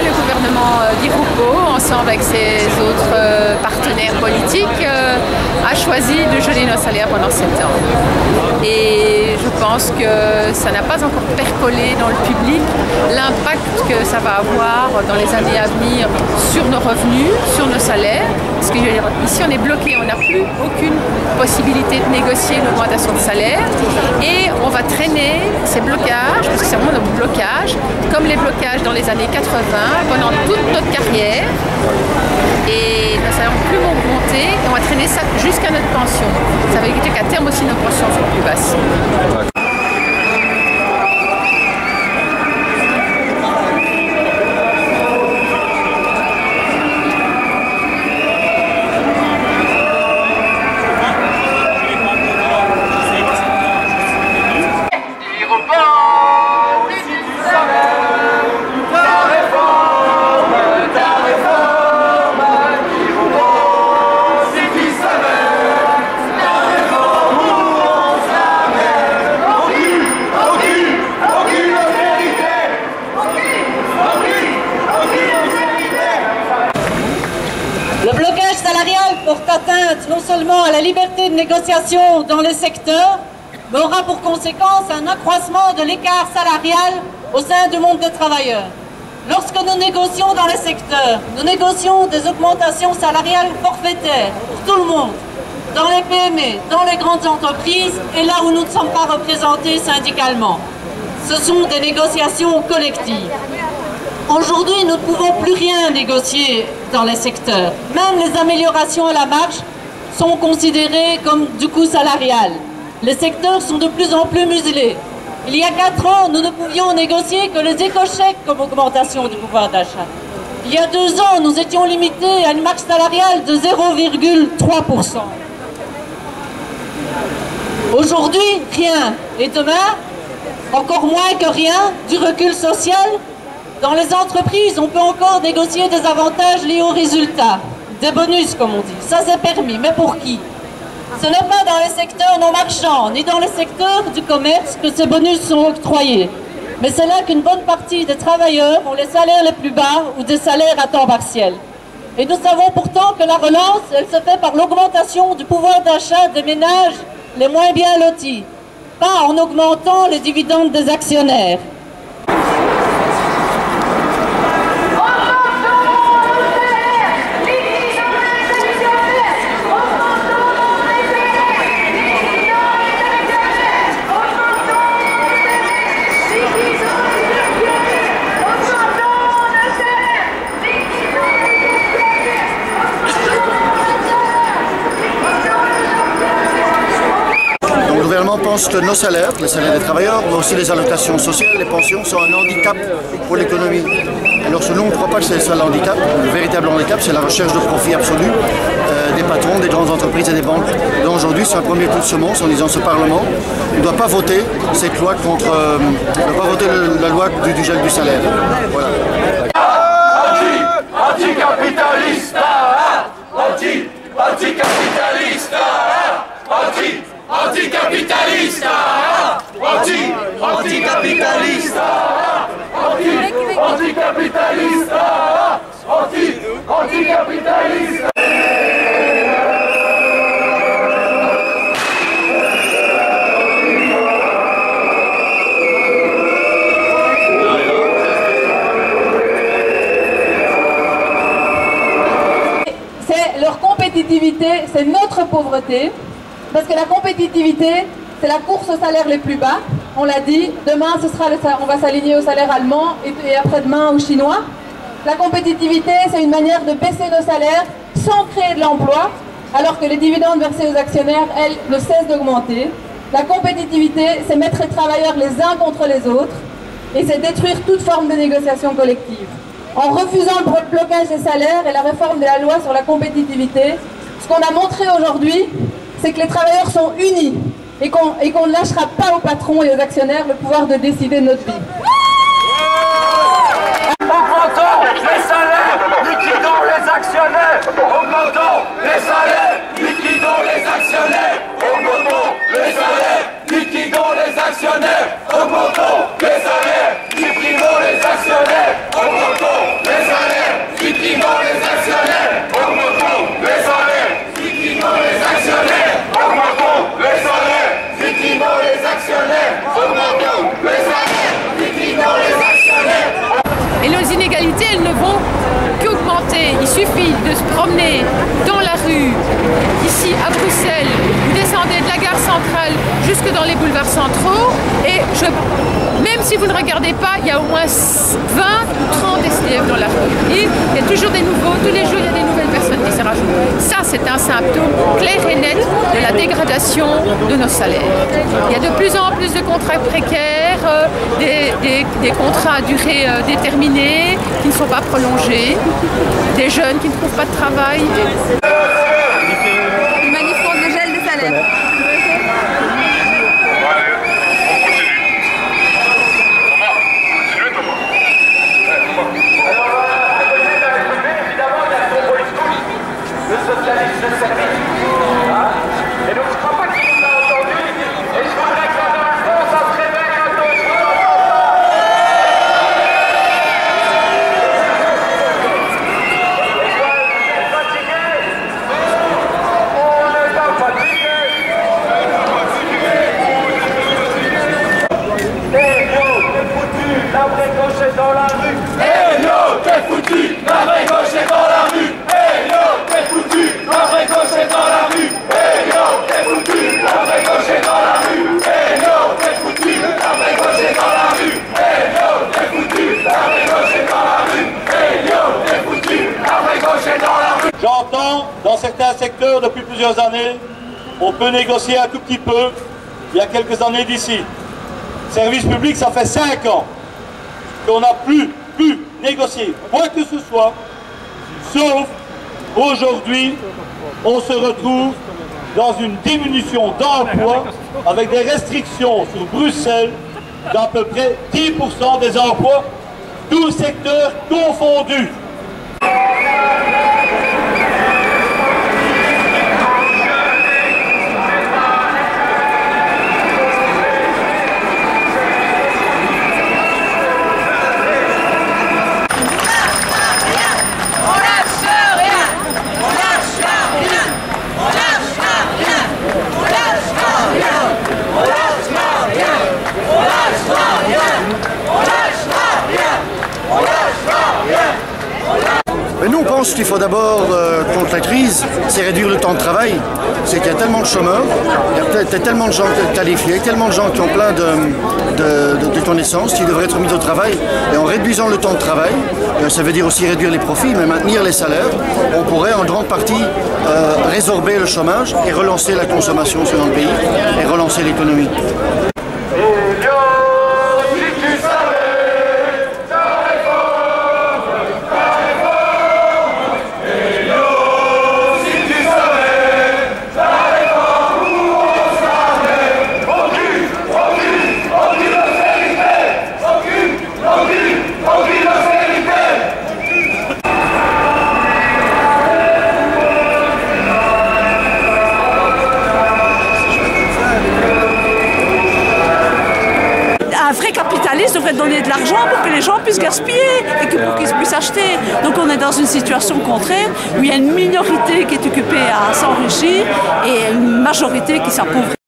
le gouvernement Di Rupo, ensemble avec ses autres partenaires politiques, a choisi de geler nos salaires pendant 7 ans. Et je pense que ça n'a pas encore percolé dans le public l'impact que ça va avoir dans les années à venir sur nos revenus, sur nos salaires. Parce que ici on est bloqué, on n'a plus aucune possibilité de négocier une augmentation de salaire et on va traîner ces blocages, parce que c'est vraiment un blocage, comme les blocages dans les années 80 pendant toute notre carrière. Et nos salaires n'ont plus augmenté et on va traîner ça jusqu'à notre pension. Ça veut dire qu'à terme aussi nos pensions seront plus basses. porte atteinte non seulement à la liberté de négociation dans le secteur, mais aura pour conséquence un accroissement de l'écart salarial au sein du monde des travailleurs. Lorsque nous négocions dans le secteur, nous négocions des augmentations salariales forfaitaires pour tout le monde, dans les PME, dans les grandes entreprises et là où nous ne sommes pas représentés syndicalement. Ce sont des négociations collectives. Aujourd'hui, nous ne pouvons plus rien négocier dans les secteurs. Même les améliorations à la marge sont considérées comme du coût salarial. Les secteurs sont de plus en plus muselés. Il y a 4 ans, nous ne pouvions négocier que les écochèques comme augmentation du pouvoir d'achat. Il y a 2 ans, nous étions limités à une marge salariale de 0,3%. Aujourd'hui, rien. Et demain, encore moins que rien, du recul social. Dans les entreprises, on peut encore négocier des avantages liés aux résultats, des bonus comme on dit. Ça c'est permis, mais pour qui? Ce n'est pas dans les secteurs non marchands, ni dans les secteurs du commerce que ces bonus sont octroyés. Mais c'est là qu'une bonne partie des travailleurs ont les salaires les plus bas ou des salaires à temps partiel. Et nous savons pourtant que la relance, elle se fait par l'augmentation du pouvoir d'achat des ménages les moins bien lotis, pas en augmentant les dividendes des actionnaires. Le gouvernement pense que nos salaires, les salaires des travailleurs, mais aussi les allocations sociales, les pensions, sont un handicap pour l'économie. Alors nous, on ne croit pas que c'est ça le handicap. Le véritable handicap, c'est la recherche de profit absolu des patrons, des grandes entreprises et des banques. Donc aujourd'hui, c'est un premier coup de semonce en disant ce Parlement ne doit pas voter cette loi contre, ne doit pas voter la loi du gel du salaire. Voilà. Anticapitaliste, anticapitaliste, anticapitaliste, anticapitaliste, anticapitaliste, anticapitaliste. C'est leur compétitivité, c'est notre pauvreté. Parce que la compétitivité, c'est la course aux salaires les plus bas. On l'a dit, demain on va s'aligner au salaire allemand et après-demain au chinois. La compétitivité, c'est une manière de baisser nos salaires sans créer de l'emploi, alors que les dividendes versés aux actionnaires, elles, ne cessent d'augmenter. La compétitivité, c'est mettre les travailleurs les uns contre les autres et c'est détruire toute forme de négociation collective. En refusant le blocage des salaires et la réforme de la loi sur la compétitivité, ce qu'on a montré aujourd'hui, c'est que les travailleurs sont unis et qu'on ne lâchera pas aux patrons et aux actionnaires le pouvoir de décider de notre vie. Augmentons les salaires, liquidons les actionnaires. Augmentons les salaires, liquidons les actionnaires. Augmentons les salaires, liquidons les actionnaires. Augmentons les salaires, supprimons les actionnaires. Augmentons les inégalités, elles ne vont qu'augmenter. Il suffit de se promener dans la rue, ici à Bruxelles, vous descendez de la gare centrale jusque dans les boulevards centraux, et même si vous ne regardez pas, il y a au moins 20 ou 30 SDF dans la rue. Et il y a toujours des nouveaux, tous les jours il y a des nouvelles personnes qui se rajoutent. Ça, c'est un symptôme clair et net de la dégradation de nos salaires. Il y a de plus en plus de contrats précaires, des contrats à durée déterminée qui ne sont pas prolongés, des jeunes qui ne trouvent pas de travail. Une manif contre le gel des salaires. J'entends dans certains secteurs depuis plusieurs années, on peut négocier un tout petit peu, il y a quelques années d'ici. Service public, ça fait 5 ans qu'on n'a plus pu négocier quoi que ce soit, sauf aujourd'hui, on se retrouve dans une diminution d'emplois avec des restrictions sur Bruxelles d'à peu près 10% des emplois, tous secteurs confondus. Mais nous, on pense qu'il faut d'abord, contre la crise, c'est réduire le temps de travail. C'est qu'il y a tellement de chômeurs, il y a tellement de gens qualifiés, tellement de gens qui ont plein de connaissances qui devraient être mis au travail. Et en réduisant le temps de travail, ça veut dire aussi réduire les profits, mais maintenir les salaires, on pourrait en grande partie résorber le chômage et relancer la consommation dans le pays et relancer l'économie. Un vrai capitaliste devrait donner de l'argent pour que les gens puissent gaspiller et pour qu'ils puissent acheter. Donc on est dans une situation contraire où il y a une minorité qui est occupée à s'enrichir et une majorité qui s'appauvrit.